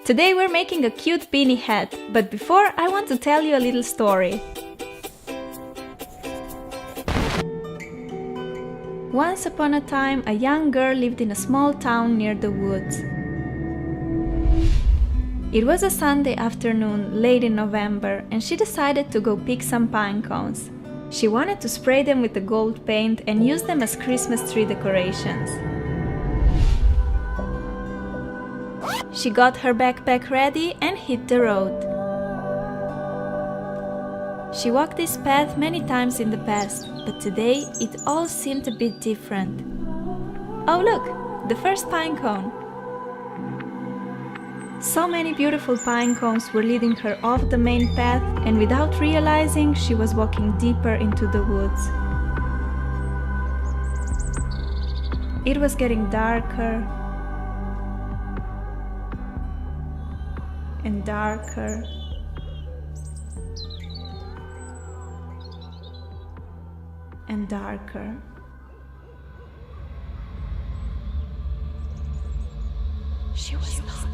Today we're making a cute beanie hat, but before I want to tell you a little story. Once upon a time, a young girl lived in a small town near the woods. It was a Sunday afternoon, late in November, and she decided to go pick some pine cones. She wanted to spray them with the gold paint and use them as Christmas tree decorations. She got her backpack ready and hit the road. She walked this path many times in the past, but today it all seemed a bit different. Oh look, the first pine cone! So many beautiful pine cones were leading her off the main path, and without realizing, she was walking deeper into the woods. It was getting darker and darker. And darker. She was lost.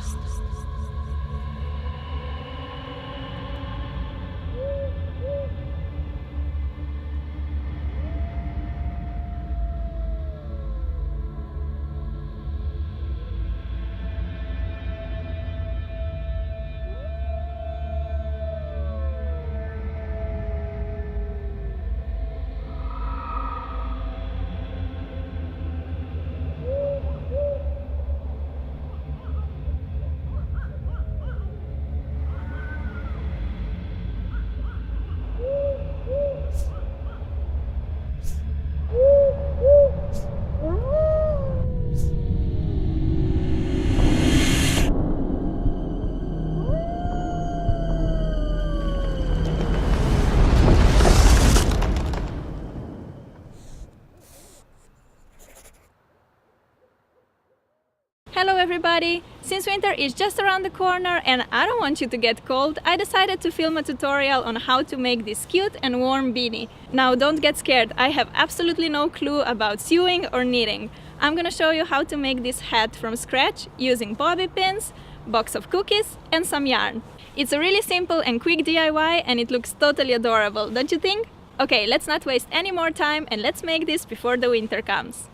Hello everybody! Since winter is just around the corner and I don't want you to get cold, I decided to film a tutorial on how to make this cute and warm beanie. Now don't get scared, I have absolutely no clue about sewing or knitting. I'm gonna show you how to make this hat from scratch using bobby pins, box of cookies and some yarn. It's a really simple and quick DIY and it looks totally adorable, don't you think? Okay, let's not waste any more time and let's make this before the winter comes.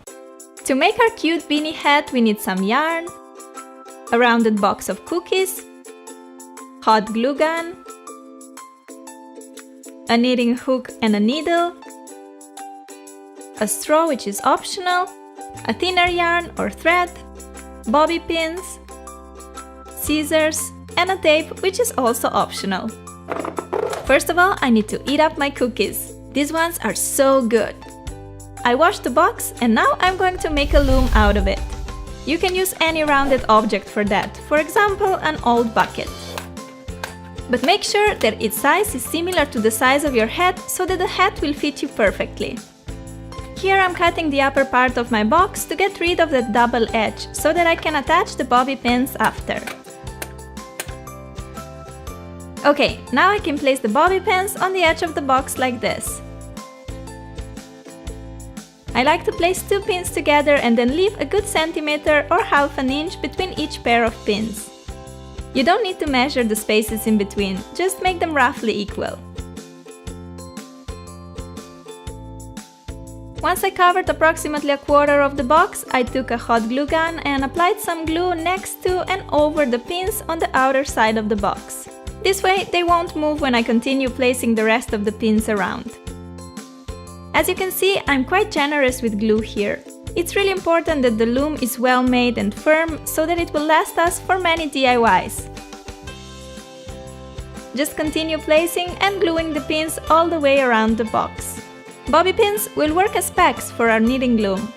To make our cute beanie hat, we need some yarn, a rounded box of cookies, hot glue gun, a knitting hook and a needle, a straw which is optional, a thinner yarn or thread, bobby pins, scissors, and a tape which is also optional. First of all, I need to eat up my cookies. These ones are so good. I washed the box and now I'm going to make a loom out of it. You can use any rounded object for that, for example an old bucket. But make sure that its size is similar to the size of your hat so that the hat will fit you perfectly. Here I'm cutting the upper part of my box to get rid of that double edge so that I can attach the bobby pins after. Okay, now I can place the bobby pins on the edge of the box like this. I like to place two pins together and then leave a good centimeter or half an inch between each pair of pins. You don't need to measure the spaces in between, just make them roughly equal. Once I covered approximately a quarter of the box, I took a hot glue gun and applied some glue next to and over the pins on the outer side of the box. This way they won't move when I continue placing the rest of the pins around. As you can see, I'm quite generous with glue here. It's really important that the loom is well made and firm so that it will last us for many DIYs. Just continue placing and gluing the pins all the way around the box. Bobby pins will work as pegs for our knitting loom.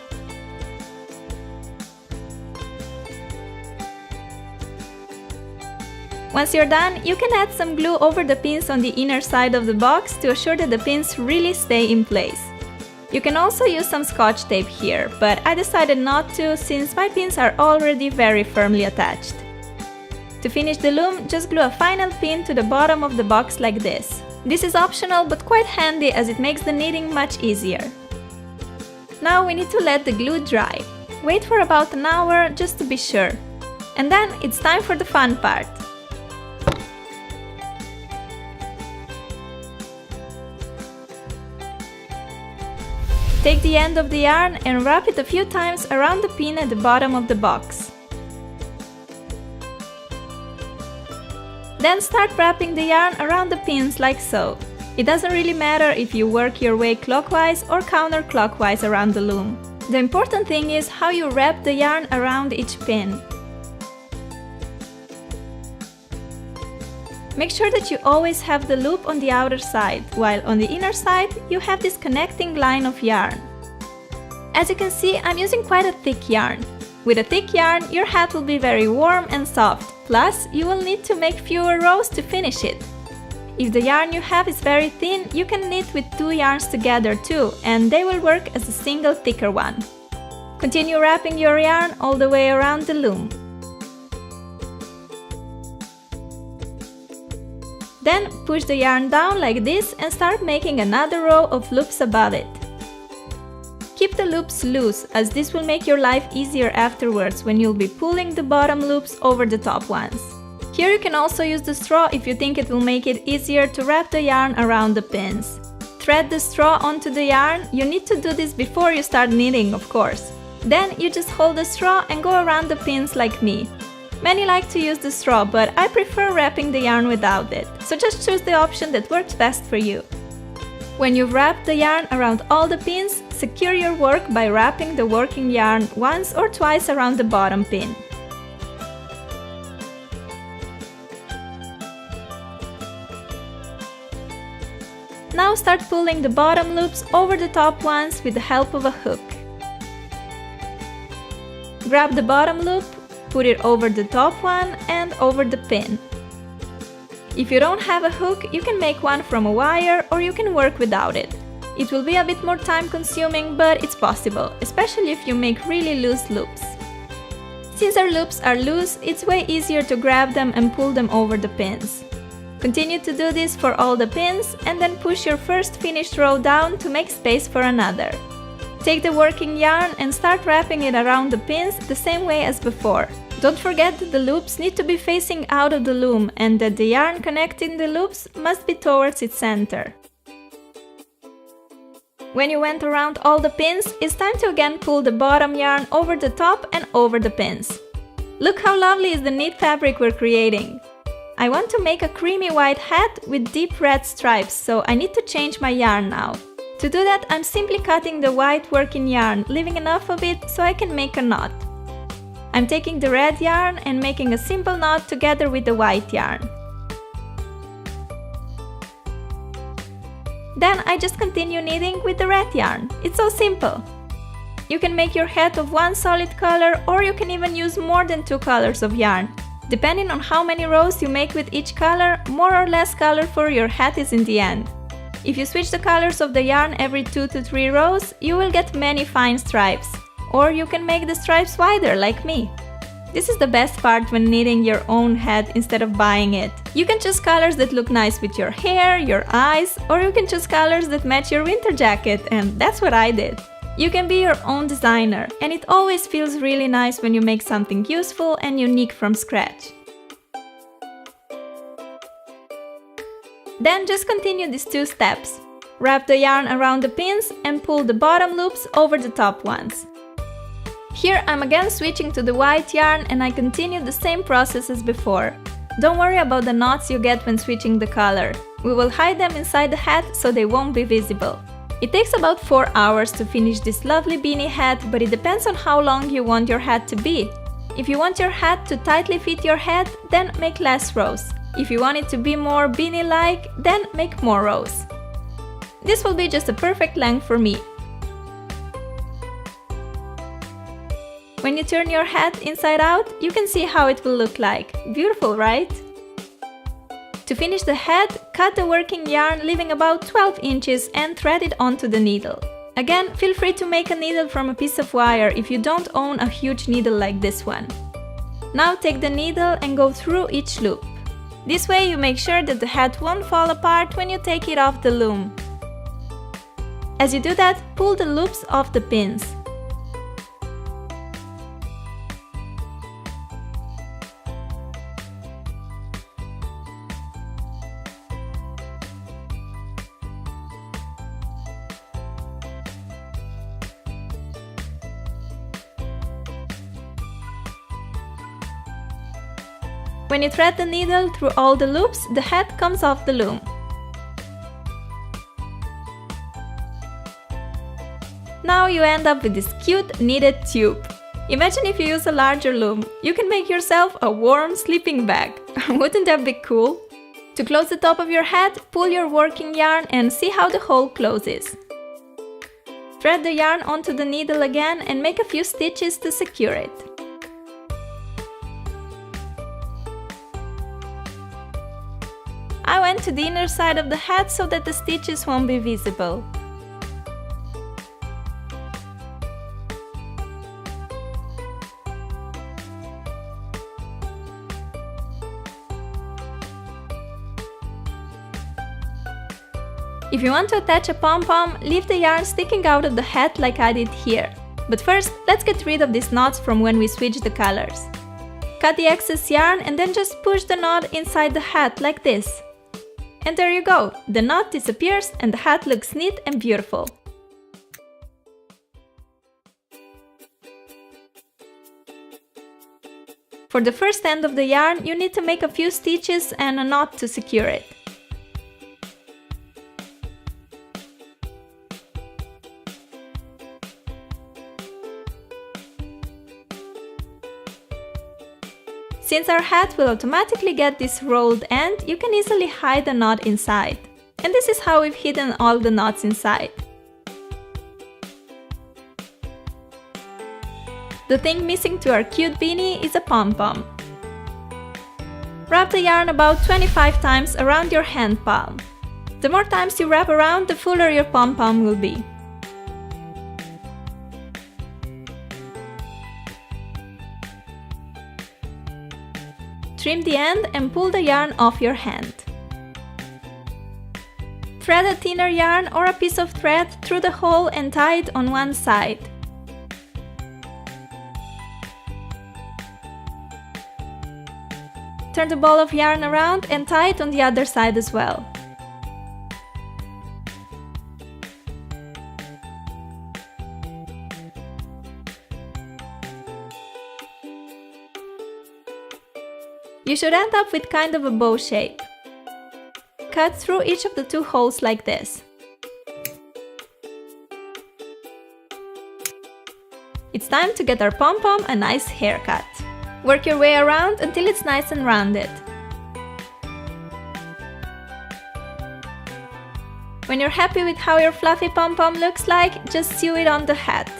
Once you're done, you can add some glue over the pins on the inner side of the box to assure that the pins really stay in place. You can also use some scotch tape here, but I decided not to since my pins are already very firmly attached. To finish the loom, just glue a final pin to the bottom of the box like this. This is optional but quite handy as it makes the knitting much easier. Now we need to let the glue dry. Wait for about an hour just to be sure. And then it's time for the fun part. Take the end of the yarn and wrap it a few times around the pin at the bottom of the box. Then start wrapping the yarn around the pins like so. It doesn't really matter if you work your way clockwise or counterclockwise around the loom. The important thing is how you wrap the yarn around each pin. Make sure that you always have the loop on the outer side, while on the inner side you have this connecting line of yarn. As you can see, I'm using quite a thick yarn. With a thick yarn, your hat will be very warm and soft, plus you will need to make fewer rows to finish it. If the yarn you have is very thin, you can knit with 2 yarns together too, and they will work as a single thicker one. Continue wrapping your yarn all the way around the loom. Then push the yarn down like this and start making another row of loops above it. Keep the loops loose, as this will make your life easier afterwards when you'll be pulling the bottom loops over the top ones. Here you can also use the straw if you think it will make it easier to wrap the yarn around the pins. Thread the straw onto the yarn. You need to do this before you start knitting, of course. Then you just hold the straw and go around the pins like me. Many like to use the straw, but I prefer wrapping the yarn without it, so just choose the option that works best for you. When you've wrapped the yarn around all the pins, secure your work by wrapping the working yarn once or twice around the bottom pin. Now start pulling the bottom loops over the top ones with the help of a hook. Grab the bottom loop, put it over the top one and over the pin. If you don't have a hook, you can make one from a wire or you can work without it. It will be a bit more time consuming, but it's possible, especially if you make really loose loops. Since our loops are loose, it's way easier to grab them and pull them over the pins. Continue to do this for all the pins and then push your first finished row down to make space for another. Take the working yarn and start wrapping it around the pins the same way as before. Don't forget that the loops need to be facing out of the loom and that the yarn connecting the loops must be towards its center. When you went around all the pins, it's time to again pull the bottom yarn over the top and over the pins. Look how lovely is the knit fabric we're creating! I want to make a creamy white hat with deep red stripes, so I need to change my yarn now. To do that, I'm simply cutting the white working yarn, leaving enough of it so I can make a knot. I'm taking the red yarn and making a simple knot together with the white yarn. Then I just continue knitting with the red yarn. It's so simple! You can make your hat of one solid color, or you can even use more than 2 colors of yarn. Depending on how many rows you make with each color, more or less colorful your hat is in the end. If you switch the colors of the yarn every 2 to 3 rows, you will get many fine stripes. Or you can make the stripes wider, like me. This is the best part when knitting your own hat instead of buying it. You can choose colors that look nice with your hair, your eyes, or you can choose colors that match your winter jacket, and that's what I did. You can be your own designer, and it always feels really nice when you make something useful and unique from scratch. Then just continue these 2 steps. Wrap the yarn around the pins and pull the bottom loops over the top ones. Here I'm again switching to the white yarn and I continue the same process as before. Don't worry about the knots you get when switching the color. We will hide them inside the hat so they won't be visible. It takes about 4 hours to finish this lovely beanie hat, but it depends on how long you want your hat to be. If you want your hat to tightly fit your head, then make less rows. If you want it to be more beanie-like, then make more rows. This will be just a perfect length for me. When you turn your hat inside out, you can see how it will look like. Beautiful, right? To finish the hat, cut the working yarn leaving about 12 inches and thread it onto the needle. Again, feel free to make a needle from a piece of wire if you don't own a huge needle like this one. Now take the needle and go through each loop. This way you make sure that the hat won't fall apart when you take it off the loom. As you do that, pull the loops off the pins. When you thread the needle through all the loops, the head comes off the loom. Now you end up with this cute knitted tube. Imagine if you use a larger loom. You can make yourself a warm sleeping bag. Wouldn't that be cool? To close the top of your head, pull your working yarn and see how the hole closes. Thread the yarn onto the needle again and make a few stitches to secure it. I went to the inner side of the head so that the stitches won't be visible. If you want to attach a pom-pom, leave the yarn sticking out of the hat like I did here. But first, let's get rid of these knots from when we switched the colors. Cut the excess yarn and then just push the knot inside the hat like this. And there you go! The knot disappears and the hat looks neat and beautiful. For the first end of the yarn, you need to make a few stitches and a knot to secure it. Since our hat will automatically get this rolled end, you can easily hide the knot inside. And this is how we've hidden all the knots inside. The thing missing to our cute beanie is a pom-pom. Wrap the yarn about 25 times around your hand palm. The more times you wrap around, the fuller your pom-pom will be. Trim the end and pull the yarn off your hand. Thread a thinner yarn or a piece of thread through the hole and tie it on one side. Turn the ball of yarn around and tie it on the other side as well. You should end up with kind of a bow shape. Cut through each of the two holes like this. It's time to get our pom-pom a nice haircut. Work your way around until it's nice and rounded. When you're happy with how your fluffy pom-pom looks like, just sew it on the hat.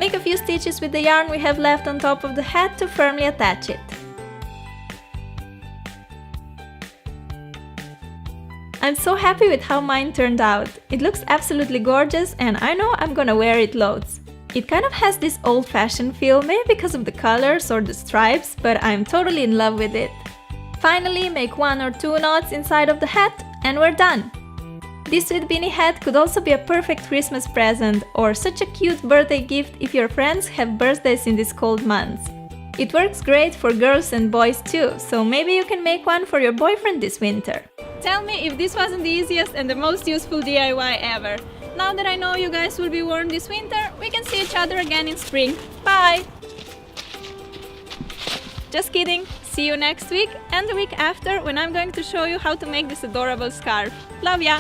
Make a few stitches with the yarn we have left on top of the hat to firmly attach it. I'm so happy with how mine turned out. It looks absolutely gorgeous and I know I'm gonna wear it loads. It kind of has this old-fashioned feel, maybe because of the colors or the stripes, but I'm totally in love with it. Finally, make 1 or 2 knots inside of the hat and we're done! This sweet beanie hat could also be a perfect Christmas present or such a cute birthday gift if your friends have birthdays in these cold months. It works great for girls and boys too, so maybe you can make one for your boyfriend this winter. Tell me if this wasn't the easiest and the most useful DIY ever. Now that I know you guys will be warm this winter, we can see each other again in spring. Bye! Just kidding! See you next week and the week after when I'm going to show you how to make this adorable scarf. Love ya!